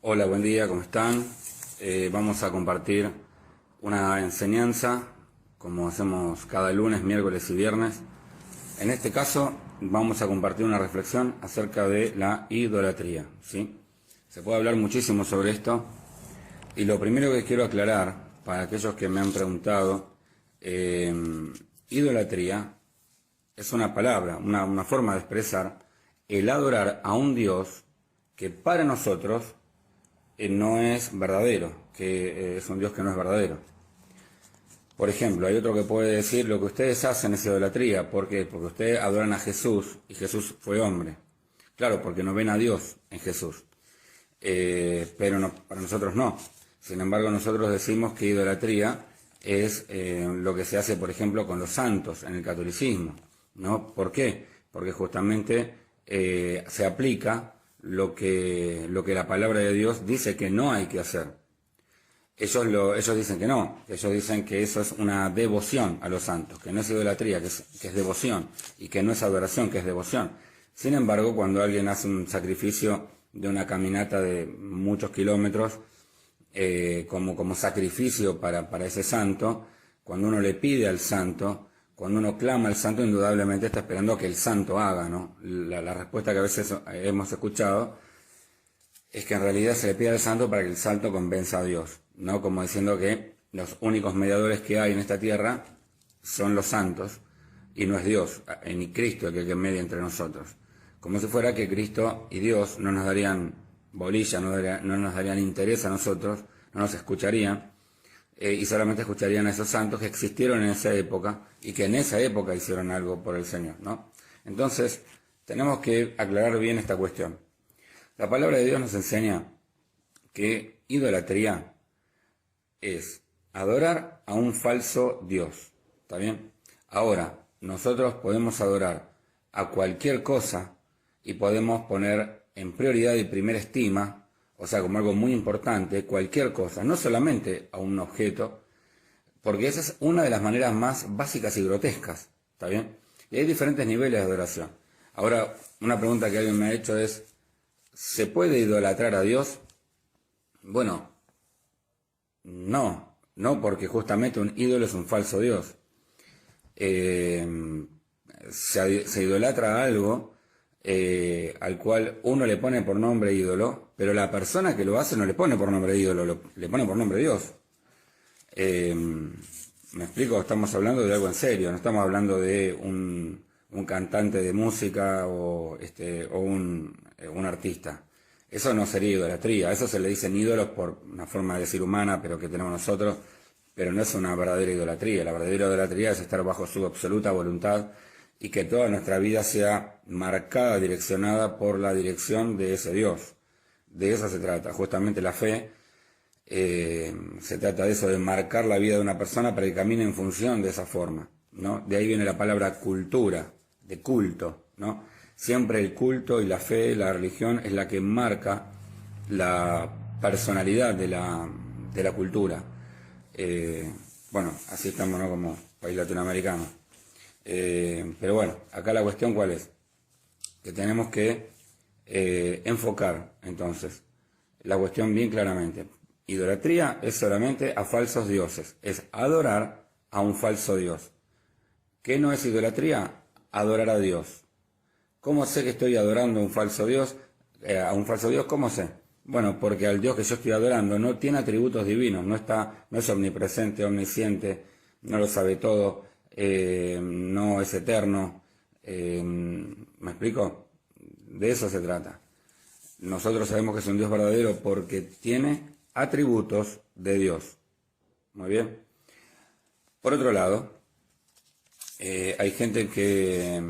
Hola, buen día, ¿cómo están? Vamos a compartir una enseñanza, como hacemos cada lunes, miércoles y viernes. En este caso, vamos a compartir una reflexión acerca de la idolatría, ¿sí? Se puede hablar muchísimo sobre esto, y lo primero que quiero aclarar, para aquellos que me han preguntado, idolatría es una palabra, una forma de expresar el adorar a un Dios que para nosotros no es verdadero, que es un Dios que no es verdadero. Por ejemplo, hay otro que puede decir, lo que ustedes hacen es idolatría. ¿Por qué? Porque ustedes adoran a Jesús y Jesús fue hombre. Claro, porque no ven a Dios en Jesús. Pero no, para nosotros no. Sin embargo, nosotros decimos que idolatría es lo que se hace, por ejemplo, con los santos en el catolicismo, ¿no? ¿Por qué? Porque justamente se aplica lo que la palabra de Dios dice que no hay que hacer. Ellos dicen que no, ellos dicen que eso es una devoción a los santos, que no es idolatría, que es devoción, y que no es adoración, que es devoción. Sin embargo, cuando alguien hace un sacrificio de una caminata de muchos kilómetros, como sacrificio para ese santo, cuando uno le pide al santo, cuando uno clama al santo, indudablemente está esperando que el santo haga, ¿no? La respuesta que a veces hemos escuchado es que en realidad se le pide al santo para que el santo convenza a Dios, ¿no? Como diciendo que los únicos mediadores que hay en esta tierra son los santos y no es Dios, ni Cristo el que media entre nosotros. Como si fuera que Cristo y Dios no nos darían bolilla, no nos darían interés a nosotros, no nos escucharían, y solamente escucharían a esos santos que existieron en esa época y que en esa época hicieron algo por el Señor, ¿no? Entonces, tenemos que aclarar bien esta cuestión. La palabra de Dios nos enseña que idolatría es adorar a un falso Dios, ¿está bien? Ahora, nosotros podemos adorar a cualquier cosa y podemos poner en prioridad y primera estima, o sea, como algo muy importante, cualquier cosa, no solamente a un objeto, porque esa es una de las maneras más básicas y grotescas, ¿está bien? Y hay diferentes niveles de adoración. Ahora, una pregunta que alguien me ha hecho es, ¿se puede idolatrar a Dios? Bueno, no porque justamente un ídolo es un falso Dios. Se idolatra a algo al cual uno le pone por nombre ídolo, pero la persona que lo hace no le pone por nombre ídolo, le pone por nombre Dios. Me explico, estamos hablando de algo en serio, no estamos hablando de un cantante de música o un artista. Eso no sería idolatría, a eso se le dicen ídolos por una forma de decir humana, pero que tenemos nosotros, pero no es una verdadera idolatría. La verdadera idolatría es estar bajo su absoluta voluntad y que toda nuestra vida sea marcada, direccionada por la dirección de ese Dios. De eso se trata, justamente la fe. Se trata de eso, de marcar la vida de una persona para que camine en función de esa forma, ¿no? De ahí viene la palabra cultura, de culto, ¿no? Siempre el culto y la fe, la religión, es la que marca la personalidad de la cultura. Bueno, así estamos, ¿no? Como país latinoamericano. Pero bueno, acá la cuestión ¿cuál es? Que tenemos que enfocar, entonces, la cuestión bien claramente. Idolatría es solamente a falsos dioses, es adorar a un falso Dios. ¿Qué no es idolatría? Adorar a Dios. ¿Cómo sé que estoy adorando a un falso Dios? ¿Cómo sé? Bueno, porque al Dios que yo estoy adorando no tiene atributos divinos, no es omnipresente, omnisciente, no lo sabe todo, no es eterno. ¿Me explico? De eso se trata. Nosotros sabemos que es un Dios verdadero porque tiene atributos de Dios. Muy bien. Por otro lado, hay gente que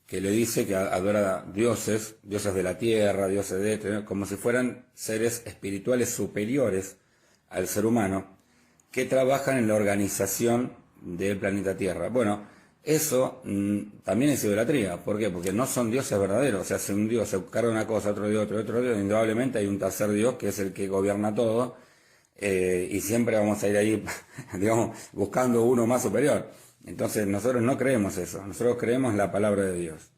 le dice que adora dioses de la tierra, dioses de esto, como si fueran seres espirituales superiores al ser humano, que trabajan en la organización del planeta Tierra. Bueno, eso también es idolatría. ¿Por qué? Porque no son dioses verdaderos. O sea, si un dios se carga una cosa, otro dios, indudablemente hay un tercer dios que es el que gobierna todo, y siempre vamos a ir ahí, digamos, buscando uno más superior. Entonces nosotros no creemos eso, nosotros creemos en la palabra de Dios.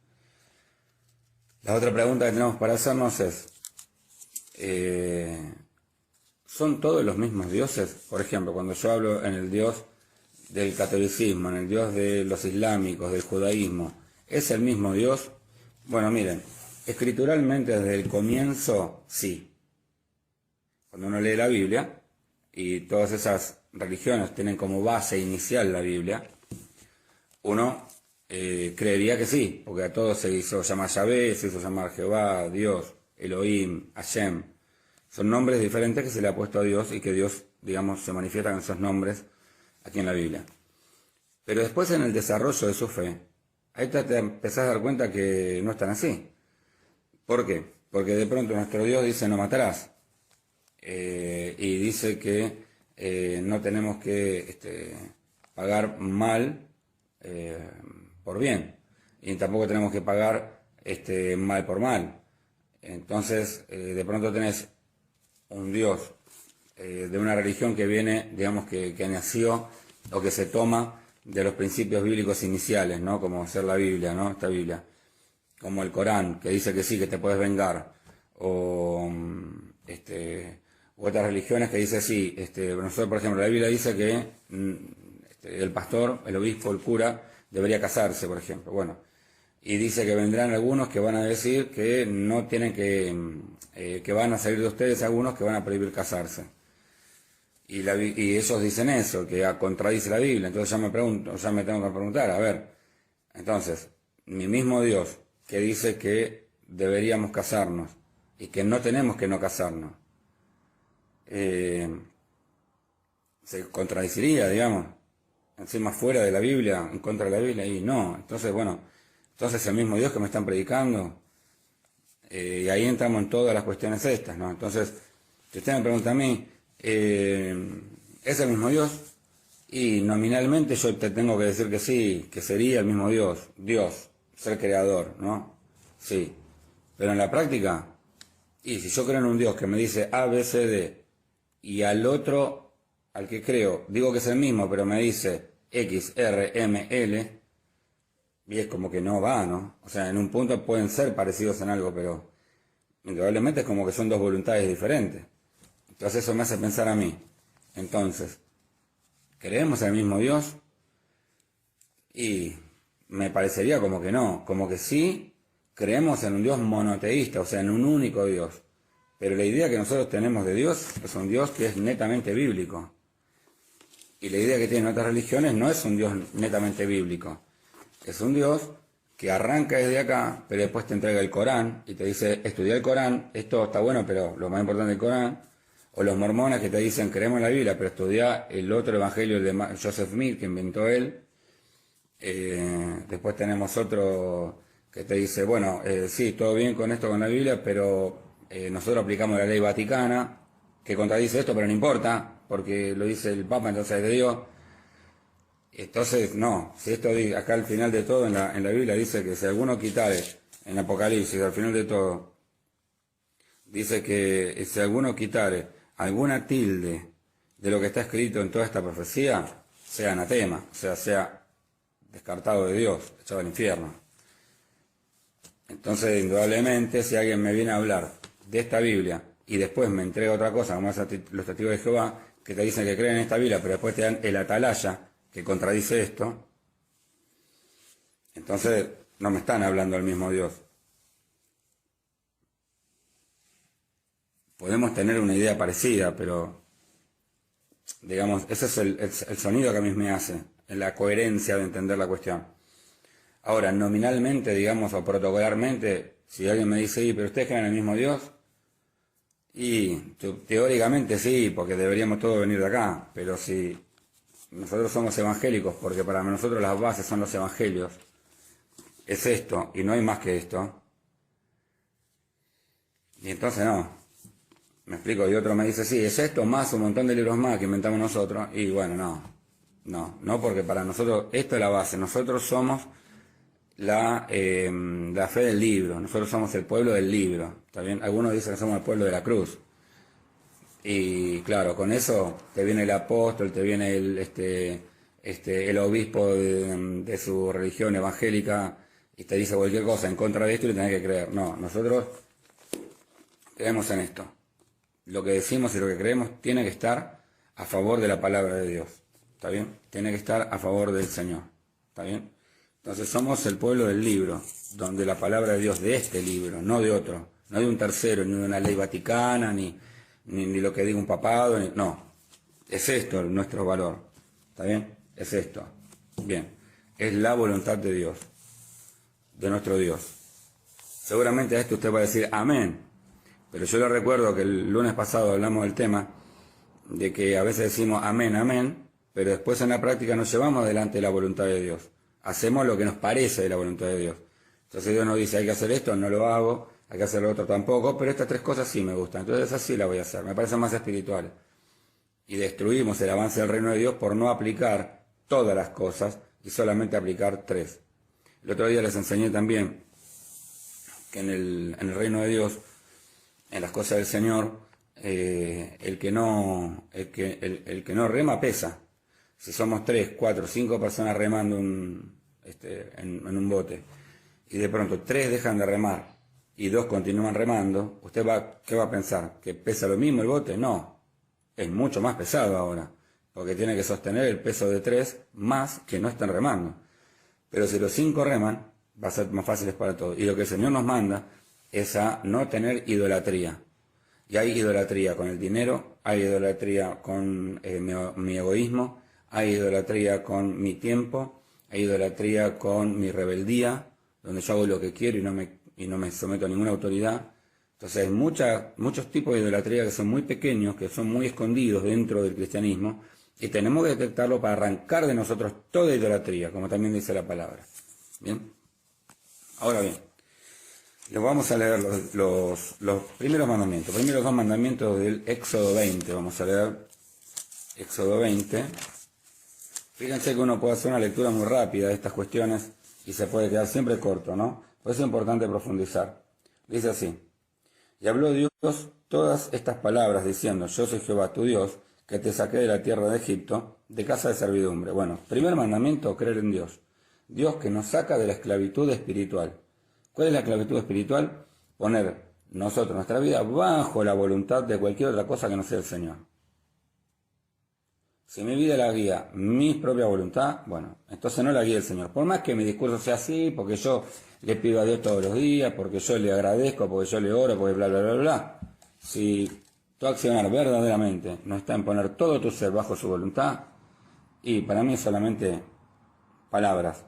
La otra pregunta que tenemos para hacernos es, ¿son todos los mismos dioses? Por ejemplo, cuando yo hablo en el Dios del catolicismo, en el Dios de los islámicos, del judaísmo, ¿es el mismo Dios? Bueno, miren, escrituralmente desde el comienzo, sí. Cuando uno lee la Biblia, y todas esas religiones tienen como base inicial la Biblia, uno creería que sí, porque a todos se hizo llamar Yahvé, se hizo llamar Jehová, Dios, Elohim, Hashem. Son nombres diferentes que se le ha puesto a Dios y que Dios, digamos, se manifiesta en esos nombres aquí en la Biblia. Pero después en el desarrollo de su fe, ahí te empezás a dar cuenta que no están así. ¿Por qué? Porque de pronto nuestro Dios dice no matarás. Y dice que no tenemos que pagar mal por bien. Y tampoco tenemos que pagar mal por mal. Entonces, de pronto tenés un Dios de una religión que viene, digamos, que nació o que se toma de los principios bíblicos iniciales, ¿no? Como ser la Biblia, ¿no? Esta Biblia. Como el Corán, que dice que sí, que te puedes vengar. O otras religiones que dice sí. Nosotros, por ejemplo, la Biblia dice que el pastor, el obispo, el cura, debería casarse, por ejemplo. Bueno, y dice que vendrán algunos que van a decir que no tienen que van a salir de ustedes algunos que van a prohibir casarse. Y ellos dicen eso, que contradice la Biblia. Entonces ya me tengo que preguntar, a ver, entonces, mi mismo Dios que dice que deberíamos casarnos y que no tenemos que no casarnos, se contradeciría, digamos, encima fuera de la Biblia, en contra de la Biblia, y no. Entonces, bueno, entonces el mismo Dios que me están predicando, y ahí entramos en todas las cuestiones estas, ¿no? Entonces, si usted me pregunta a mí, ¿es el mismo Dios? Y nominalmente yo te tengo que decir que sí, que sería el mismo Dios, ser creador, ¿no? Sí. Pero en la práctica, y si yo creo en un Dios que me dice A, B, C, D, y al otro, al que creo, digo que es el mismo, pero me dice X, R, M, L, y es como que no va, ¿no? O sea, en un punto pueden ser parecidos en algo, pero indudablemente es como que son dos voluntades diferentes. Entonces eso me hace pensar a mí. Entonces, ¿creemos en el mismo Dios? Y me parecería como que no, como que sí creemos en un Dios monoteísta, o sea, en un único Dios. Pero la idea que nosotros tenemos de Dios es un Dios que es netamente bíblico. Y la idea que tienen otras religiones no es un Dios netamente bíblico. Es un Dios que arranca desde acá, pero después te entrega el Corán y te dice, estudia el Corán, esto está bueno, pero lo más importante es el Corán. O los mormones que te dicen, creemos en la Biblia, pero estudia el otro evangelio, el de Joseph Smith, que inventó él. Después tenemos otro que te dice, bueno, sí, todo bien con esto, con la Biblia, pero nosotros aplicamos la ley vaticana, que contradice esto, pero no importa, porque lo dice el Papa, entonces es de Dios. Entonces, no, si esto acá al final de todo, en la Biblia dice que si alguno quitare, en Apocalipsis, al final de todo, dice que si alguno quitare alguna tilde de lo que está escrito en toda esta profecía, sea anatema, o sea descartado de Dios, echado al infierno. Entonces, indudablemente, si alguien me viene a hablar de esta Biblia y después me entrega otra cosa, como es los testigos de Jehová, que te dicen que creen en esta Biblia, pero después te dan el atalaya que contradice esto, entonces no me están hablando del mismo Dios. Podemos tener una idea parecida, pero, digamos, ese es el sonido que a mí me hace, en la coherencia de entender la cuestión. Ahora, nominalmente, digamos, o protocolarmente, si alguien me dice, pero ustedes creen en el mismo Dios, y teóricamente sí, porque deberíamos todos venir de acá, pero si nosotros somos evangélicos, porque para nosotros las bases son los evangelios, es esto, y no hay más que esto, y entonces no. Me explico, y otro me dice, sí, es esto más un montón de libros más que inventamos nosotros, y bueno, no, porque para nosotros esto es la base, nosotros somos la fe del libro, nosotros somos el pueblo del libro, ¿está bien? Algunos dicen que somos el pueblo de la cruz, y claro, con eso te viene el apóstol, te viene el obispo de su religión evangélica, y te dice cualquier cosa en contra de esto y le tenés que creer. No, nosotros creemos en esto. lo que decimos y lo que creemos tiene que estar a favor de la palabra de Dios. ¿Está bien? Tiene que estar a favor del Señor. ¿Está bien? Entonces somos el pueblo del libro, donde la palabra de Dios, de este libro, no de otro, no de un tercero, ni de una ley vaticana, ni lo que diga un papado, no. Es esto nuestro valor. ¿Está bien? Es esto. Bien. Es la voluntad de Dios, de nuestro Dios. Seguramente a esto usted va a decir amén. Pero yo le recuerdo que el lunes pasado hablamos del tema de que a veces decimos amén, amén, pero después en la práctica nos llevamos adelante la voluntad de Dios. Hacemos lo que nos parece de la voluntad de Dios. Entonces Dios nos dice, hay que hacer esto, no lo hago, hay que hacer lo otro tampoco, pero estas tres cosas sí me gustan. Entonces así la voy a hacer, me parecen más espirituales. Y destruimos el avance del reino de Dios por no aplicar todas las cosas y solamente aplicar tres. El otro día les enseñé también que en el reino de Dios, en las cosas del Señor, el que no rema pesa. Si somos 3, 4, 5 personas remando en un bote y de pronto 3 dejan de remar y 2 continúan remando, ¿qué va a pensar? ¿Que pesa lo mismo el bote? No, es mucho más pesado ahora, porque tiene que sostener el peso de 3 más que no están remando. Pero si los 5 reman, va a ser más fácil para todos. Y lo que el Señor nos manda es a no tener idolatría. Y hay idolatría con el dinero, hay idolatría con mi egoísmo, hay idolatría con mi tiempo, hay idolatría con mi rebeldía, donde yo hago lo que quiero y no me someto a ninguna autoridad. Entonces hay muchos tipos de idolatría que son muy pequeños, que son muy escondidos dentro del cristianismo, y tenemos que detectarlo para arrancar de nosotros toda idolatría, como también dice la palabra. ¿Bien? Ahora bien, les vamos a leer los primeros mandamientos, primeros 2 mandamientos del Éxodo 20, vamos a leer Éxodo 20. Fíjense que uno puede hacer una lectura muy rápida de estas cuestiones y se puede quedar siempre corto, ¿no? Por eso es importante profundizar. Dice así: y habló Dios todas estas palabras diciendo, yo soy Jehová tu Dios, que te saqué de la tierra de Egipto, de casa de servidumbre. Bueno, primer mandamiento, creer en Dios. Dios que nos saca de la esclavitud espiritual. ¿Cuál es la esclavitud espiritual? Poner nosotros nuestra vida bajo la voluntad de cualquier otra cosa que no sea el Señor. Si mi vida la guía mi propia voluntad, bueno, entonces no la guía el Señor. Por más que mi discurso sea así, porque yo le pido a Dios todos los días, porque yo le agradezco, porque yo le oro, porque bla, bla, bla, bla. Si tu accionar verdaderamente no está en poner todo tu ser bajo su voluntad, y para mí es solamente palabras.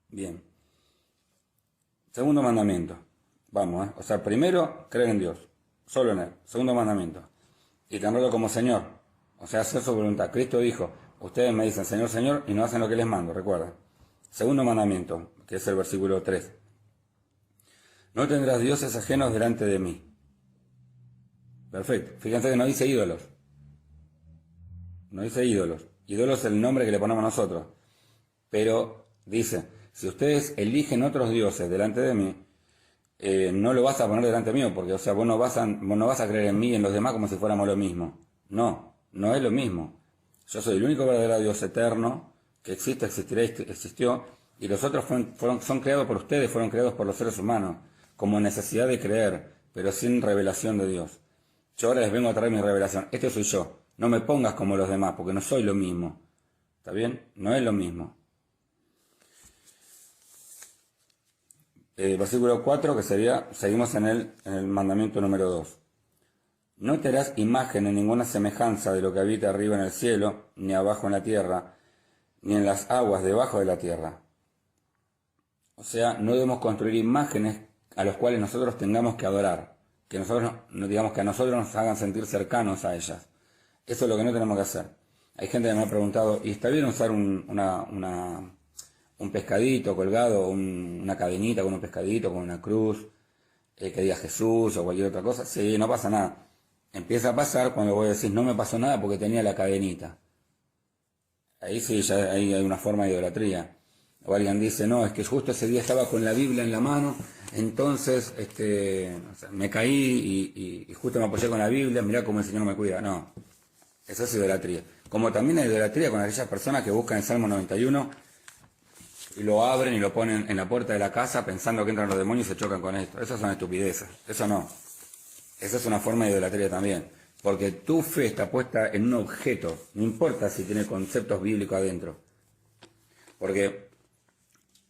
Bien. Segundo mandamiento. Vamos, O sea, primero, creer en Dios. Solo en Él. Segundo mandamiento. Y tenerlo como Señor. O sea, hacer su voluntad. Cristo dijo, ustedes me dicen Señor, Señor, y no hacen lo que les mando, recuerda. Segundo mandamiento, que es el versículo 3. No tendrás dioses ajenos delante de mí. Perfecto. Fíjense que no dice ídolos. No dice ídolos. Ídolos es el nombre que le ponemos nosotros. Pero dice, si ustedes eligen otros dioses delante de mí, no lo vas a poner delante mío, porque, o sea, vos no vas a creer en mí y en los demás como si fuéramos lo mismo. No, no es lo mismo. Yo soy el único verdadero Dios eterno que existe, existirá y existió, y los otros son creados por ustedes, fueron creados por los seres humanos, como necesidad de creer, pero sin revelación de Dios. Yo ahora les vengo a traer mi revelación. Este soy yo. No me pongas como los demás, porque no soy lo mismo. ¿Está bien? No es lo mismo. Versículo 4, que sería, seguimos en el mandamiento número 2. No te harás imagen en ninguna semejanza de lo que habita arriba en el cielo, ni abajo en la tierra, ni en las aguas debajo de la tierra. O sea, no debemos construir imágenes a los cuales nosotros tengamos que adorar, que nosotros, digamos, que a nosotros nos hagan sentir cercanos a ellas. Eso es lo que no tenemos que hacer. Hay gente que me ha preguntado, ¿y está bien usar un pescadito colgado, una cadenita con un pescadito, con una cruz, que diga Jesús o cualquier otra cosa? Sí, no pasa nada. Empieza a pasar cuando vos decís, no me pasó nada porque tenía la cadenita. Ahí sí, ya hay una forma de idolatría. O alguien dice, no, es que justo ese día estaba con la Biblia en la mano, entonces me caí y justo me apoyé con la Biblia, mirá cómo el Señor me cuida. No, eso es idolatría. Como también hay idolatría con aquellas personas que buscan el Salmo 91 y lo abren y lo ponen en la puerta de la casa pensando que entran los demonios y se chocan con esto. Esas son estupideces, eso no. Esa es una forma de idolatría también, porque tu fe está puesta en un objeto, no importa si tiene conceptos bíblicos adentro. Porque,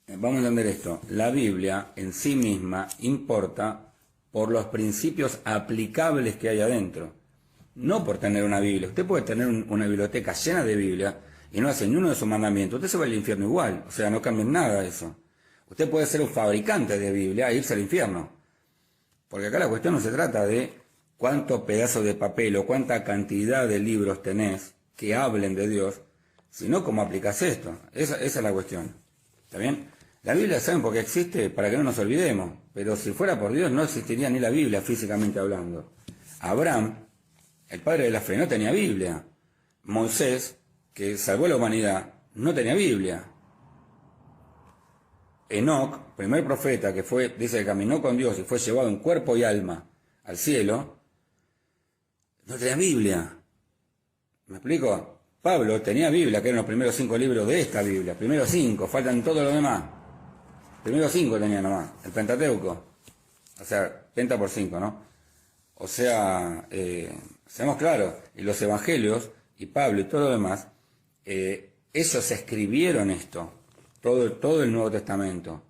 vamos a entender esto, la Biblia en sí misma importa por los principios aplicables que hay adentro, no por tener una Biblia. Usted puede tener una biblioteca llena de Biblia y no hace ni uno de sus mandamientos, usted se va al infierno igual, o sea, no cambia en nada eso. Usted puede ser un fabricante de Biblia e irse al infierno. Porque acá la cuestión no se trata de cuántos pedazos de papel o cuánta cantidad de libros tenés que hablen de Dios, sino cómo aplicas esto. Esa es la cuestión. ¿Está bien? La Biblia, ¿saben por qué existe? Para que no nos olvidemos. Pero si fuera por Dios no existiría ni la Biblia físicamente hablando. Abraham, el padre de la fe, no tenía Biblia. Moisés, que salvó a la humanidad, no tenía Biblia. Enoc, primer profeta que fue, dice que caminó con Dios y fue llevado en cuerpo y alma al cielo, no tenía Biblia. ¿Me explico? Pablo tenía Biblia, que eran los primeros 5 libros de esta Biblia. Primeros 5, faltan todos los demás. Primeros 5 tenía nomás, el Pentateuco. O sea, penta por 5, ¿no? O sea, seamos claros, y los evangelios, y Pablo y todo lo demás, ellos escribieron esto. Todo el Nuevo Testamento.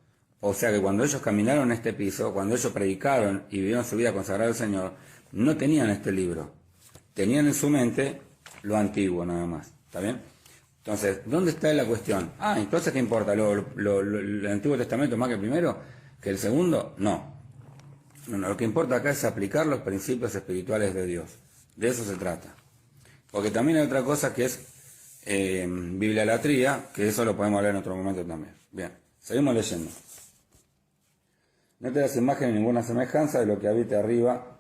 O sea que cuando ellos caminaron este piso, cuando ellos predicaron y vivieron su vida consagrada al Señor, no tenían este libro. Tenían en su mente lo antiguo nada más. ¿Está bien? Entonces, ¿dónde está la cuestión? Entonces, ¿qué importa? ¿El Antiguo Testamento más que el primero? ¿Que el segundo? No. Lo que importa acá es aplicar los principios espirituales de Dios. De eso se trata. Porque también hay otra cosa que es bibliolatría, que eso lo podemos hablar en otro momento también. Bien, seguimos leyendo. No te das imagen ni ninguna semejanza de lo que habite arriba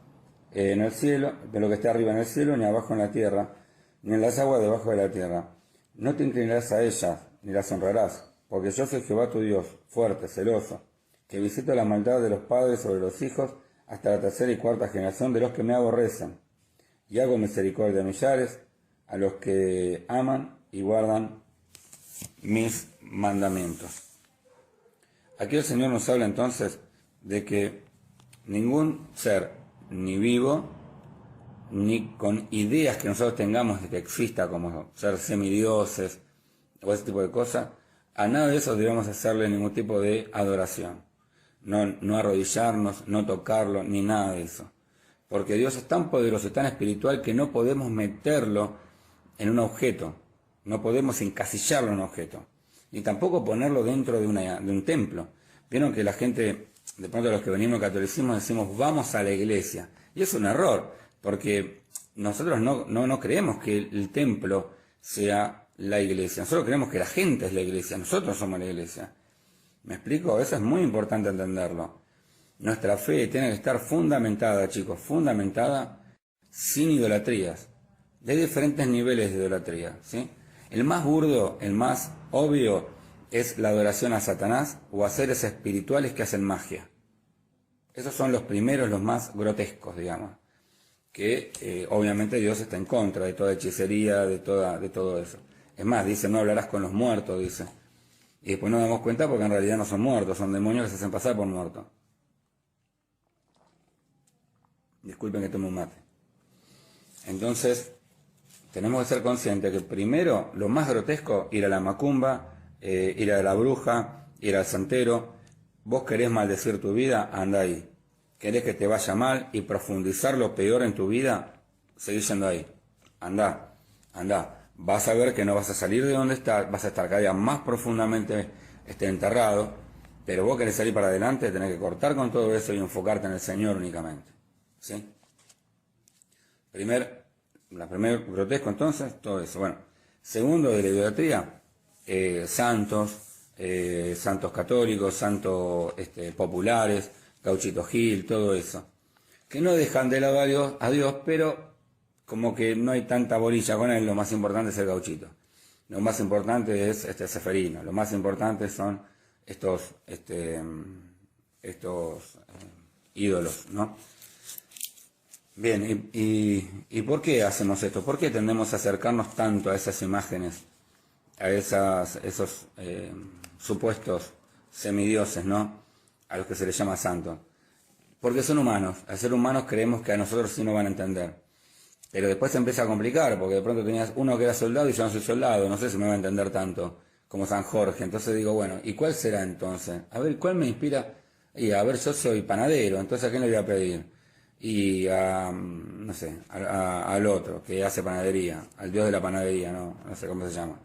en el cielo, de lo que esté arriba en el cielo, ni abajo en la tierra, ni en las aguas debajo de la tierra. No te inclinarás a ellas, ni las honrarás, porque yo soy Jehová tu Dios, fuerte, celoso, que visito la maldad de los padres sobre los hijos hasta la tercera y cuarta generación de los que me aborrecen, y hago misericordia a millares, a los que aman y guardan mis mandamientos. Aquí el Señor nos habla entonces de que ningún ser, ni vivo, ni con ideas que nosotros tengamos de que exista como ser semidioses o ese tipo de cosas, a nada de eso debemos hacerle ningún tipo de adoración. No arrodillarnos, no tocarlo, ni nada de eso. Porque Dios es tan poderoso y tan espiritual que no podemos meterlo en un objeto. No podemos encasillarlo en un objeto. Ni tampoco ponerlo dentro de un templo. Vieron que la gente, de pronto los que venimos al catolicismo, decimos vamos a la iglesia. Y es un error, porque nosotros no creemos que el templo sea la iglesia. Nosotros creemos que la gente es la iglesia. Nosotros somos la iglesia. ¿Me explico? Eso es muy importante entenderlo. Nuestra fe tiene que estar fundamentada, chicos, fundamentada sin idolatrías. De diferentes niveles de idolatría, ¿sí? El más burdo, el más obvio, es la adoración a Satanás o a seres espirituales que hacen magia. Esos son los primeros, los más grotescos, digamos. Que obviamente Dios está en contra de toda hechicería, de todo eso. Es más, dice, no hablarás con los muertos, dice. Y después nos damos cuenta porque en realidad no son muertos, son demonios que se hacen pasar por muertos. Disculpen que tome un mate. Entonces, tenemos que ser conscientes que primero, lo más grotesco, ir a la macumba, ir a la bruja, ir al santero. Vos querés maldecir tu vida, anda ahí. Querés que te vaya mal y profundizar lo peor en tu vida, seguí yendo ahí. Anda. Vas a ver que no vas a salir de donde estás, vas a estar cada día más profundamente enterrado, pero vos querés salir para adelante, tenés que cortar con todo eso y enfocarte en el Señor únicamente. ¿Sí? Primer grotesco entonces, todo eso. Bueno, segundo de la idolatría, santos católicos, santos populares, Gauchito Gil, todo eso, que no dejan de lado a Dios, pero como que no hay tanta bolilla con él. Lo más importante es el Gauchito, lo más importante es Seferino, lo más importante son estos ídolos, ¿no? Bien, ¿y por qué hacemos esto? ¿Por qué tendemos a acercarnos tanto a esas imágenes, a esos supuestos semidioses, ¿no? A los que se les llama santos? Porque son humanos. Al ser humanos creemos que a nosotros sí nos van a entender. Pero después se empieza a complicar, porque de pronto tenías uno que era soldado y yo no soy soldado, no sé si me va a entender tanto como San Jorge. Entonces digo, bueno, ¿y cuál será entonces? A ver, ¿cuál me inspira? Y a ver, yo soy panadero, entonces ¿a quién le voy a pedir? Y a, no sé, al otro que hace panadería, al dios de la panadería, no sé cómo se llama.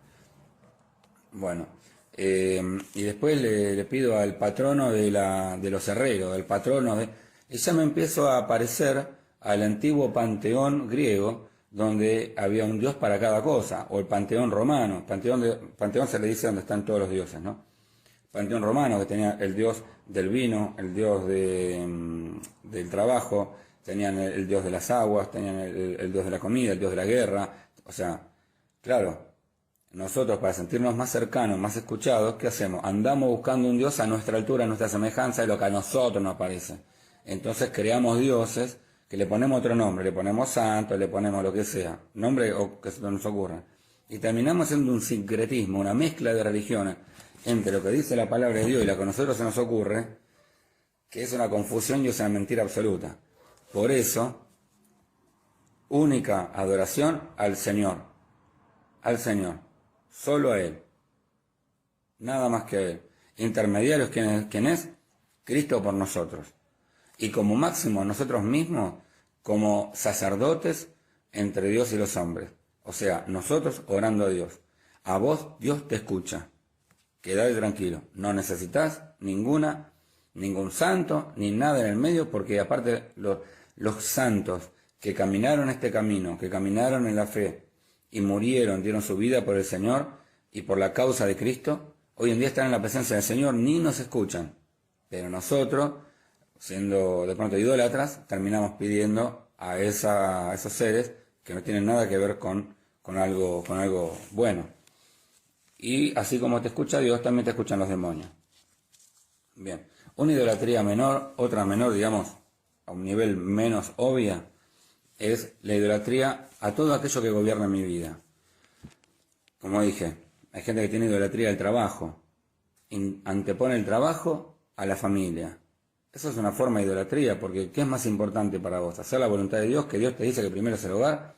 Bueno, y después le pido al patrono de los herreros, el patrono de... Y ya me empiezo a parecer al antiguo panteón griego, donde había un dios para cada cosa, o el panteón romano. Panteón se le dice donde están todos los dioses, ¿no? Panteón romano, que tenía el dios del vino, el dios del trabajo, tenían el dios de las aguas, tenían el dios de la comida, el dios de la guerra. O sea, claro, nosotros para sentirnos más cercanos, más escuchados, ¿qué hacemos? Andamos buscando un dios a nuestra altura, a nuestra semejanza, de lo que a nosotros nos parece. Entonces creamos dioses que le ponemos otro nombre, le ponemos santo, le ponemos lo que sea, nombre o que se nos ocurra. Y terminamos siendo un sincretismo, una mezcla de religiones entre lo que dice la palabra de Dios y lo que a nosotros se nos ocurre, que es una confusión y es una mentira absoluta. Por eso, única adoración al Señor, solo a Él, nada más que a Él. Intermediarios, ¿quién es? Cristo por nosotros. Y como máximo nosotros mismos, como sacerdotes entre Dios y los hombres. O sea, nosotros orando a Dios. A vos Dios te escucha. Quedate tranquilo, no necesitas ningún santo, ni nada en el medio, porque aparte los santos que caminaron este camino, que caminaron en la fe y murieron, dieron su vida por el Señor y por la causa de Cristo, hoy en día están en la presencia del Señor, ni nos escuchan. Pero nosotros, siendo de pronto idólatras, terminamos pidiendo a esos seres que no tienen nada que ver con algo bueno. Y así como te escucha Dios, también te escuchan los demonios. Bien, una idolatría menor, otra menor, digamos, a un nivel menos obvia, es la idolatría a todo aquello que gobierna mi vida. Como dije, hay gente que tiene idolatría al trabajo, antepone el trabajo a la familia. Eso es una forma de idolatría, porque ¿qué es más importante para vos? ¿Hacer la voluntad de Dios, que Dios te dice que primero es el hogar,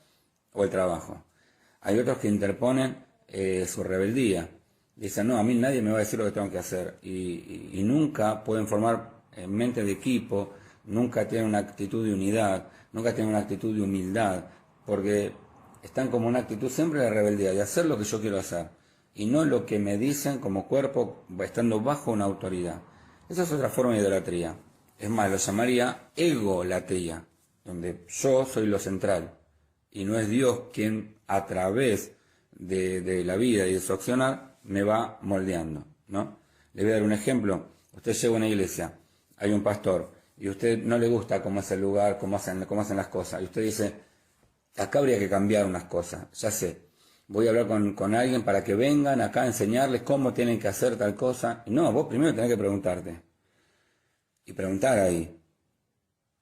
o el trabajo? Hay otros que interponen su rebeldía. Dicen, no, a mí nadie me va a decir lo que tengo que hacer. Y nunca pueden formar mente de equipo, nunca tienen una actitud de unidad, nunca tienen una actitud de humildad, porque están como una actitud siempre de rebeldía, de hacer lo que yo quiero hacer, y no lo que me dicen como cuerpo, estando bajo una autoridad. Esa es otra forma de idolatría. Es más, lo llamaría egolatría, donde yo soy lo central, y no es Dios quien a través de la vida y de su accionar me va moldeando, ¿no? Le voy a dar un ejemplo. Usted llega a una iglesia, hay un pastor, y a usted no le gusta cómo es el lugar, cómo hacen las cosas, y usted dice, acá habría que cambiar unas cosas, ya sé, voy a hablar con alguien para que vengan acá a enseñarles cómo tienen que hacer tal cosa. Y no, vos primero tenés que preguntarte, y preguntar ahí,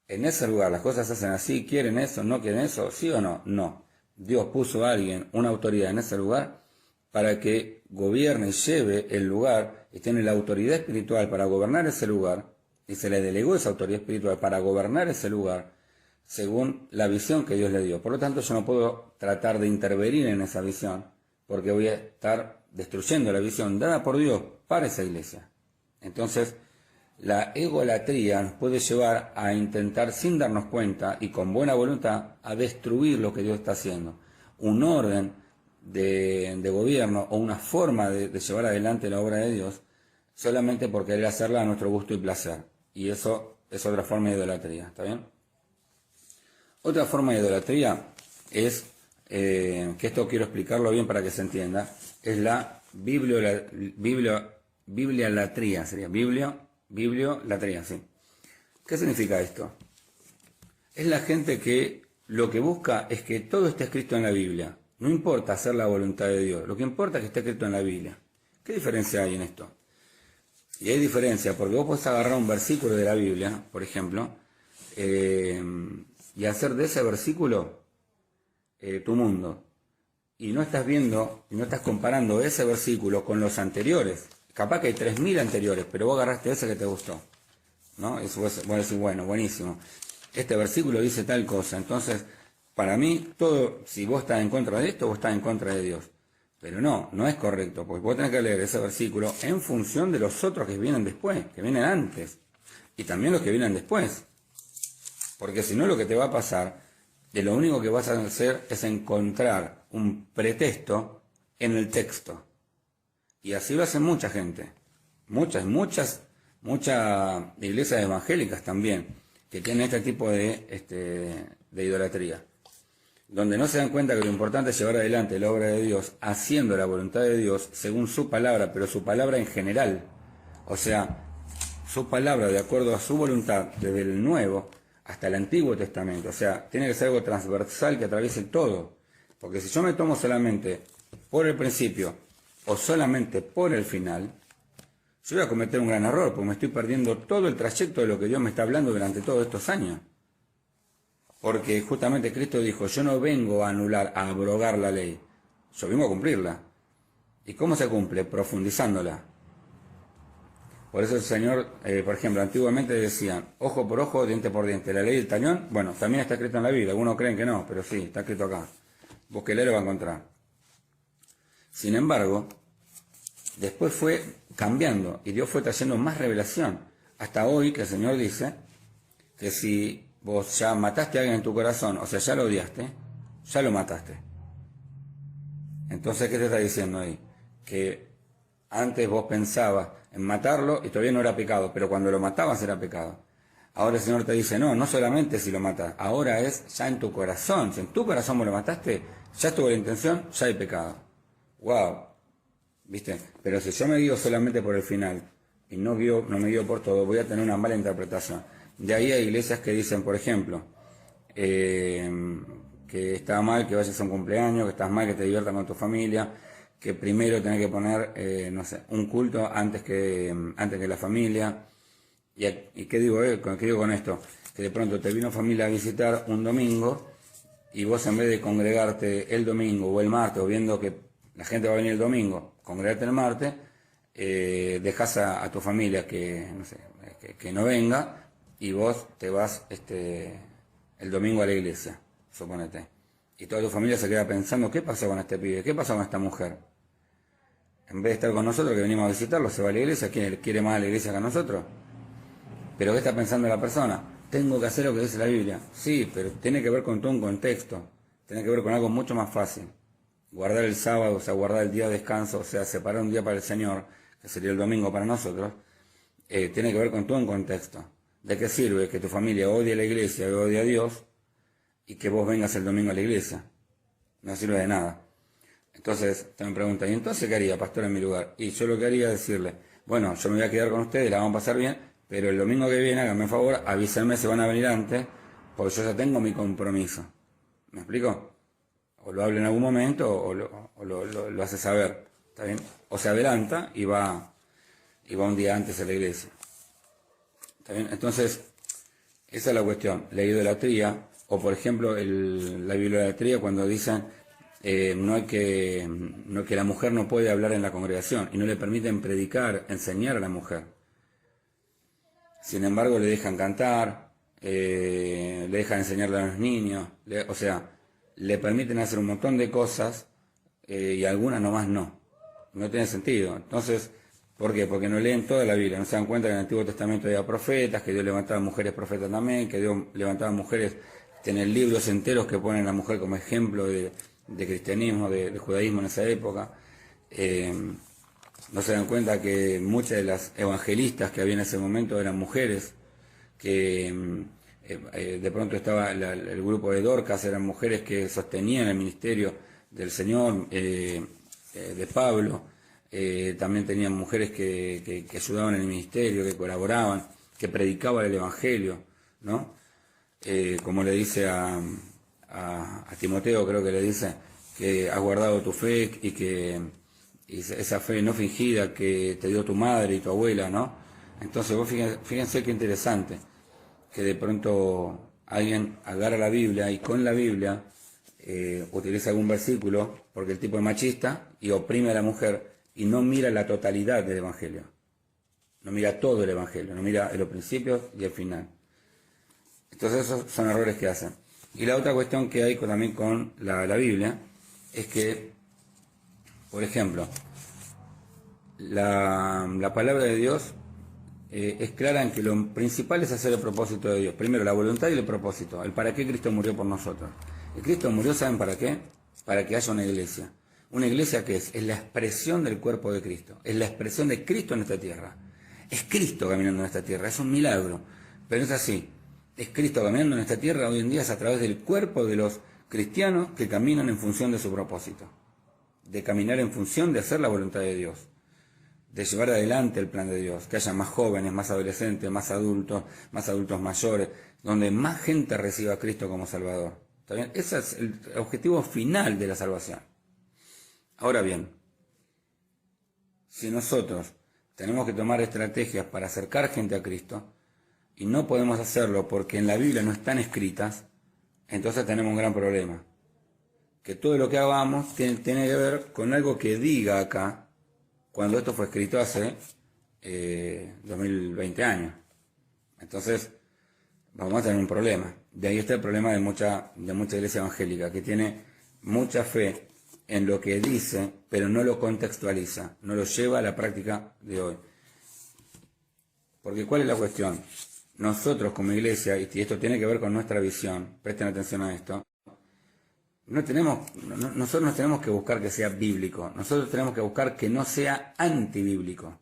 en ese lugar las cosas se hacen así, ¿quieren eso, no quieren eso, sí o no? No. Dios puso a alguien, una autoridad en ese lugar, para que gobierne y lleve el lugar, y tiene la autoridad espiritual para gobernar ese lugar, y se le delegó esa autoridad espiritual para gobernar ese lugar, según la visión que Dios le dio. Por lo tanto, yo no puedo tratar de intervenir en esa visión, porque voy a estar destruyendo la visión dada por Dios para esa iglesia. Entonces, la egolatría nos puede llevar a intentar, sin darnos cuenta y con buena voluntad, a destruir lo que Dios está haciendo. Un orden de gobierno o una forma de llevar adelante la obra de Dios solamente por querer hacerla a nuestro gusto y placer. Y eso es otra forma de idolatría, ¿está bien? Otra forma de idolatría es, que esto quiero explicarlo bien para que se entienda, es la bibliolatría, sería bibliolatría, sí. ¿Qué significa esto? Es la gente que lo que busca es que todo esté escrito en la Biblia. No importa hacer la voluntad de Dios, lo que importa es que esté escrito en la Biblia. ¿Qué diferencia hay en esto? Y hay diferencia, porque vos podés agarrar un versículo de la Biblia, por ejemplo, y hacer de ese versículo tu mundo. Y no estás viendo, y no estás comparando ese versículo con los anteriores. Capaz que hay 3000 anteriores, pero vos agarraste ese que te gustó. ¿no? Eso vos decís, bueno, buenísimo. Este versículo dice tal cosa. Entonces, para mí, todo, si vos estás en contra de esto, vos estás en contra de Dios. Pero no es correcto, porque vos tenés que leer ese versículo en función de los otros que vienen después, que vienen antes, y también los que vienen después. Porque si no, lo que te va a pasar, de lo único que vas a hacer es encontrar un pretexto en el texto. Y así lo hace mucha gente. Muchas iglesias evangélicas también, que tienen este tipo de idolatría. Donde no se dan cuenta que lo importante es llevar adelante la obra de Dios, haciendo la voluntad de Dios según su palabra, pero su palabra en general. O sea, su palabra de acuerdo a su voluntad, desde el Nuevo hasta el Antiguo Testamento. O sea, tiene que ser algo transversal que atraviese todo. Porque si yo me tomo solamente por el principio o solamente por el final, yo voy a cometer un gran error, porque me estoy perdiendo todo el trayecto de lo que Dios me está hablando durante todos estos años. Porque justamente Cristo dijo, yo no vengo a anular, a abrogar la ley, yo vengo a cumplirla. ¿Y cómo se cumple? Profundizándola. Por eso el Señor, por ejemplo, antiguamente decían, ojo por ojo, diente por diente. La ley del talión, bueno, también está escrito en la Biblia. Algunos creen que no, pero sí, está escrito acá. Búsquelo y lo va a encontrar. Sin embargo, después fue cambiando y Dios fue trayendo más revelación. Hasta hoy que el Señor dice que si vos ya mataste a alguien en tu corazón, o sea, ya lo odiaste, ya lo mataste. Entonces, ¿qué te está diciendo ahí? Que antes vos pensabas en matarlo y todavía no era pecado, pero cuando lo matabas era pecado. Ahora el Señor te dice, no solamente si lo matas, ahora es ya en tu corazón. Si en tu corazón vos lo mataste, ya estuvo la intención, ya hay pecado. ¡Wow! ¿Viste? Pero si yo me guío solamente por el final y no me guío por todo, voy a tener una mala interpretación. De ahí hay iglesias que dicen, por ejemplo, que está mal que vayas a un cumpleaños, que estás mal que te diviertas con tu familia, que primero tenés que poner, un culto antes que la familia. ¿Y qué digo, qué digo con esto? Que de pronto te vino familia a visitar un domingo y vos en vez de congregarte el domingo o el martes, o viendo que la gente va a venir el domingo, congregarte el martes, dejás a tu familia que no venga y vos te vas el domingo a la iglesia, suponete. Y toda tu familia se queda pensando, ¿qué pasó con este pibe? ¿Qué pasó con esta mujer? En vez de estar con nosotros, que venimos a visitarlo, se va a la iglesia. ¿Quién quiere más a la iglesia que a nosotros? ¿Pero qué está pensando la persona? Tengo que hacer lo que dice la Biblia. Sí, pero tiene que ver con todo un contexto. Tiene que ver con algo mucho más fácil. Guardar el sábado, o sea, guardar el día de descanso, o sea, separar un día para el Señor, que sería el domingo para nosotros, tiene que ver con todo un contexto. ¿De qué sirve que tu familia odie a la iglesia y odie a Dios y que vos vengas el domingo a la iglesia? No sirve de nada. Entonces, te me preguntan, ¿y entonces qué haría, pastor, en mi lugar? Y yo lo que haría es decirle, bueno, yo me voy a quedar con ustedes, la vamos a pasar bien, pero el domingo que viene, háganme un favor, avísenme si van a venir antes, porque yo ya tengo mi compromiso. ¿Me explico? O lo hablo en algún momento, o lo hace saber, ¿está bien? O se adelanta y va un día antes a la iglesia. ¿Está bien? Entonces, esa es la cuestión, la idolatría, o por ejemplo, la idolatría cuando dicen, no es que la mujer no puede hablar en la congregación y no le permiten predicar, enseñar a la mujer. Sin embargo, le dejan cantar, le dejan enseñarle a los niños, o sea, le permiten hacer un montón de cosas y algunas nomás no. No tiene sentido. Entonces, ¿por qué? Porque no leen toda la Biblia, no se dan cuenta que en el Antiguo Testamento había profetas, que Dios levantaba mujeres profetas también, que Dios levantaba mujeres, tienen libros enteros que ponen a la mujer como ejemplo de cristianismo, de judaísmo en esa época. No se dan cuenta que muchas de las evangelistas que había en ese momento eran mujeres, que de pronto estaba el grupo de Dorcas, eran mujeres que sostenían el ministerio del Señor, de Pablo. También tenían mujeres que ayudaban en el ministerio, que colaboraban, que predicaban el Evangelio, ¿no? Como le dice a Timoteo, creo que le dice que has guardado tu fe y esa fe no fingida que te dio tu madre y tu abuela, ¿no? Entonces vos fíjense qué interesante, que de pronto alguien agarra la Biblia y con la Biblia utiliza algún versículo porque el tipo es machista y oprime a la mujer y no mira la totalidad del Evangelio. no mira todo el Evangelio, no mira los principios y el final. Entonces esos son errores que hacen. Y la otra cuestión que hay también con la Biblia es que, por ejemplo, la palabra de Dios es clara en que lo principal es hacer el propósito de Dios. Primero, la voluntad y el propósito, el para qué Cristo murió por nosotros. Y Cristo murió, ¿saben para qué? Para que haya una iglesia. ¿Una iglesia qué es? Es la expresión del cuerpo de Cristo, es la expresión de Cristo en esta tierra. Es Cristo caminando en esta tierra, es un milagro, pero es así. Es Cristo caminando en esta tierra hoy en día es a través del cuerpo de los cristianos que caminan en función de su propósito, de caminar en función de hacer la voluntad de Dios, de llevar adelante el plan de Dios, que haya más jóvenes, más adolescentes, más adultos mayores, donde más gente reciba a Cristo como Salvador. ¿Está bien? Ese es el objetivo final de la salvación. Ahora bien, si nosotros tenemos que tomar estrategias para acercar gente a Cristo, y no podemos hacerlo porque en la Biblia no están escritas, entonces tenemos un gran problema. Que todo lo que hagamos tiene que ver con algo que diga acá, cuando esto fue escrito hace 2020 años. Entonces, vamos a tener un problema. De ahí está el problema de mucha iglesia evangélica, que tiene mucha fe en lo que dice, pero no lo contextualiza, no lo lleva a la práctica de hoy. Porque ¿cuál es la cuestión? Nosotros como iglesia, y esto tiene que ver con nuestra visión, presten atención a esto, nosotros no tenemos que buscar que sea bíblico, nosotros tenemos que buscar que no sea antibíblico.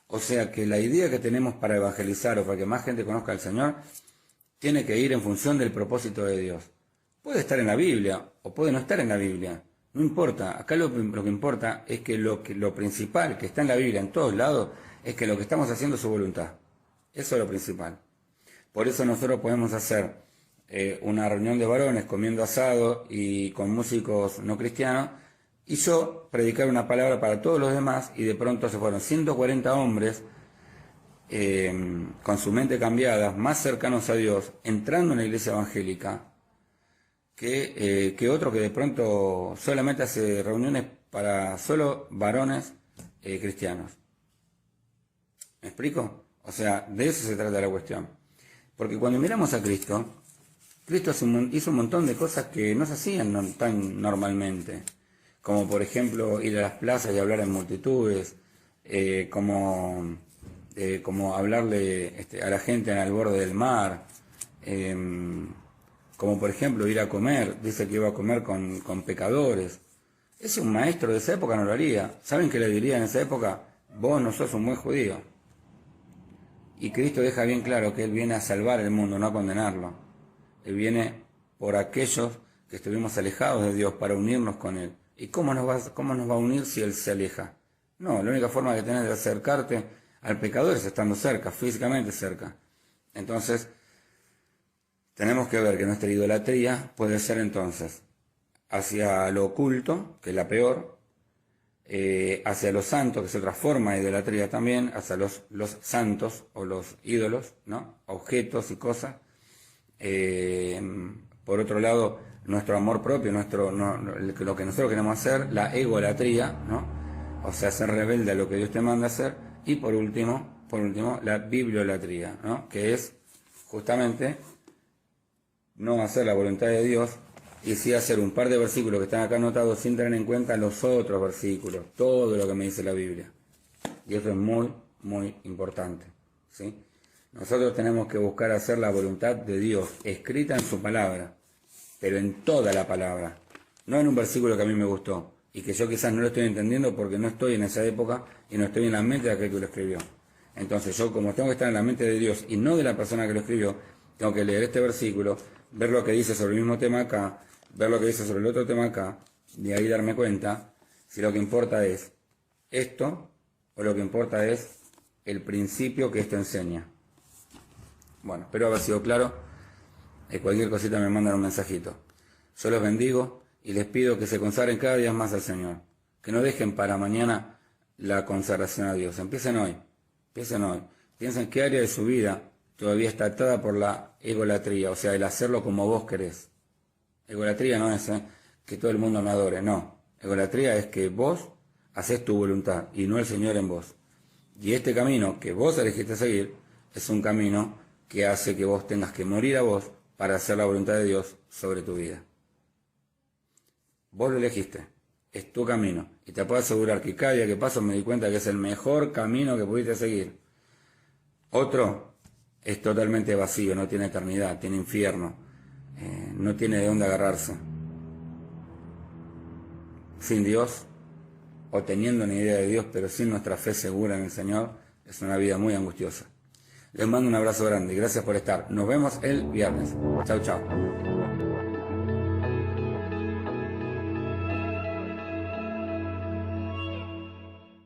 O sea que la idea que tenemos para evangelizar o para que más gente conozca al Señor, tiene que ir en función del propósito de Dios. Puede estar en la Biblia o puede no estar en la Biblia, no importa. Acá lo que importa es que lo principal que está en la Biblia en todos lados es que lo que estamos haciendo es su voluntad. Eso es lo principal. Por eso nosotros podemos hacer una reunión de varones comiendo asado y con músicos no cristianos, y yo predicar una palabra para todos los demás, y de pronto se fueron 140 hombres con su mente cambiada, más cercanos a Dios, entrando en la iglesia evangélica, que otro que de pronto solamente hace reuniones para solo varones cristianos. ¿Me explico? O sea, de eso se trata la cuestión. Porque cuando miramos a Cristo, Cristo hizo un montón de cosas que no se hacían tan normalmente. Como por ejemplo ir a las plazas y hablar en multitudes, como hablarle a la gente en el borde del mar, como por ejemplo ir a comer, dice que iba a comer con pecadores. Ese un maestro de esa época no lo haría. ¿Saben qué le diría en esa época? Vos no sos un buen judío. Y Cristo deja bien claro que Él viene a salvar el mundo, no a condenarlo. Él viene por aquellos que estuvimos alejados de Dios para unirnos con Él. ¿Y cómo nos va a unir si Él se aleja? No, la única forma que tenés de acercarte al pecador es estando cerca, físicamente cerca. Entonces, tenemos que ver que nuestra idolatría puede ser entonces hacia lo oculto, que es la peor, hacia los santos, que es otra forma de idolatría también, hacia los santos o los ídolos, ¿no? Objetos y cosas. Por otro lado, nuestro amor propio, lo que nosotros queremos hacer, la egolatría, ¿no? O sea, ser rebelde a lo que Dios te manda hacer. Y por último, la bibliolatría, ¿no? Que es justamente no hacer la voluntad de Dios, y sí hacer un par de versículos que están acá anotados sin tener en cuenta los otros versículos, todo lo que me dice la Biblia. Y eso es muy, muy importante, ¿sí? Nosotros tenemos que buscar hacer la voluntad de Dios, escrita en su palabra, pero en toda la palabra, no en un versículo que a mí me gustó, y que yo quizás no lo estoy entendiendo porque no estoy en esa época y no estoy en la mente de aquel que lo escribió. Entonces yo, como tengo que estar en la mente de Dios y no de la persona que lo escribió, tengo que leer este versículo, ver lo que dice sobre el mismo tema acá, ver lo que dice sobre el otro tema acá, de ahí darme cuenta si lo que importa es esto o lo que importa es el principio que esto enseña. Bueno, espero haber sido claro. Cualquier cosita me mandan un mensajito. Yo los bendigo y les pido que se consagren cada día más al Señor. Que no dejen para mañana la consagración a Dios. Empiecen hoy. Piensen qué área de su vida todavía está atada por la egolatría, o sea, el hacerlo como vos querés. Egolatría no es que todo el mundo me adore, no. Egolatría es que vos haces tu voluntad y no el Señor en vos. Y este camino que vos elegiste seguir es un camino que hace que vos tengas que morir a vos para hacer la voluntad de Dios sobre tu vida. Vos lo elegiste, es tu camino. Y te puedo asegurar que cada día que paso me di cuenta que es el mejor camino que pudiste seguir. Otro es totalmente vacío, no tiene eternidad, tiene infierno, no tiene de dónde agarrarse. Sin Dios, o teniendo una idea de Dios, pero sin nuestra fe segura en el Señor, es una vida muy angustiosa. Les mando un abrazo grande y gracias por estar. Nos vemos el viernes. Chau, chau.